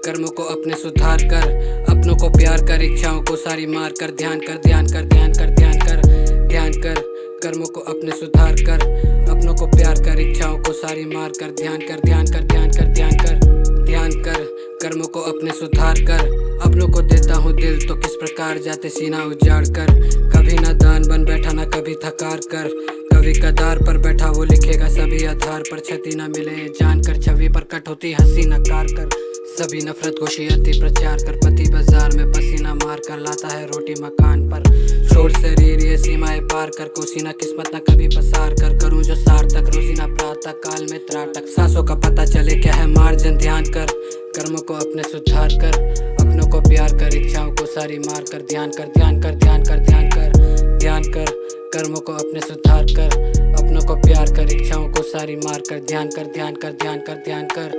कर्मों को अपने सुधार कर, अपनों को प्यार कर, इच्छाओं को सारी मार कर। ध्यान कर, ध्यान कर, ध्यान कर, ध्यान कर, ध्यान कर। कर्मों को अपने सुधार कर, अपनों को प्यार कर, इच्छाओं को सारी मार कर। ध्यान कर, ध्यान कर, ध्यान कर, ध्यान कर, ध्यान कर। कर्मों को अपने सुधार कर, अपनों को देता हूँ दिल तो किस प्रकार जाते सीना उजाड़ कर। कभी ना दान बन बैठा ना कभी थकार कर, कभी कदार पर बैठा वो लिखेगा सभी आधार पर। क्षति न मिले जानकर छवि पर कट होती हंसी नकार कर, सभी नफरत को अति प्रचार कर। पति बाजार में पसीना मार कर लाता है रोटी मकान पर। छोड़ शरीर ये सीमाएं पार कर, कोसी ना किस्मत ना कभी पसार कर। करूं जो सार्थक रोजी ना प्रातः काल में त्राटक, सांसों का पता चले क्या है मार्जन। ध्यान कर, कर्मों को अपने सुधार कर, अपनों को प्यार कर, इच्छाओं को सारी मार कर। ध्यान कर, ध्यान कर, ध्यान कर, ध्यान कर, ध्यान कर। कर्मों को अपने सुधार कर, अपनों को प्यार कर, इच्छाओं को सारी मार कर। ध्यान कर, ध्यान कर, ध्यान कर, ध्यान कर,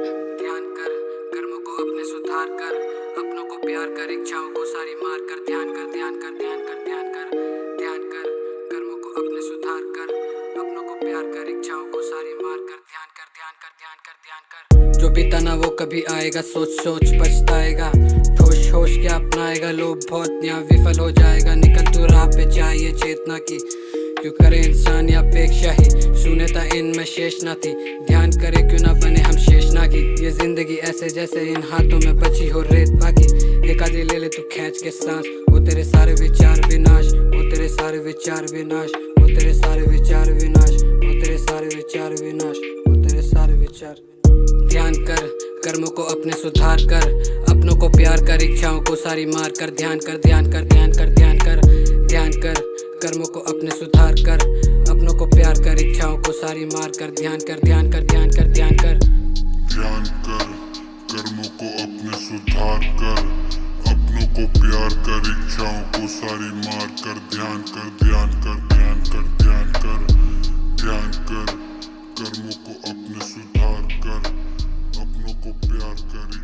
ध्यान कर। कर्मों को अपने सुधार कर, अपनों को प्यार कर, इच्छाओं को सारी मार कर। ध्यान कर, ध्यान कर, ध्यान कर, ध्यान कर, ध्यान कर। कर्मों को अपने सुधार कर, अपनों को प्यार कर, इच्छाओं को सारी मार कर। ध्यान कर, ध्यान कर, ध्यान कर, ध्यान कर। जो बीता ना वो कभी आएगा, सोच सोच पछताएगा। होश होश क्या अपनाएगा, लोभ बहुत यहाँ विफल हो जाएगा। निकल तू राह पे चाहिए चेतना की, क्यों करे इंसान या अपेक्षा ही। शून्यता इनमें शेष ना थी, ध्यान करे क्यों ना बने हम शेष ना की। ये जिंदगी ऐसे जैसे इन हाथों में बची हो रेत बाकी। एक आधी ले ले तू खींच के सांस, वो तेरे सारे विचार विनाश, वो तेरे सारे विचार विनाश, वो तेरे सारे विचार विनाश, वो तेरे सारे विचार विनाश, वो तेरे सारे विचार। ध्यान कर, कर्मों को अपने सुधार कर, अपनों को प्यार कर, इच्छाओं को सारी मार कर। ध्यान कर, ध्यान कर, ध्यान कर, ध्यान कर, ध्यान कर। कर्मों को अपने सुधार कर, अपनों को प्यार कर, इच्छाओं को सारी मार कर। ध्यान कर, ध्यान कर, ध्यान कर, ध्यान कर, ध्यान कर। कर्मों को अपने सुधार कर, अपनों को प्यार कर, इच्छाओं को सारी मार कर। ध्यान कर, ध्यान कर, ध्यान कर, ध्यान कर, ध्यान कर। कर्मों को अपने सुधार कर, अपनों को प्यार कर।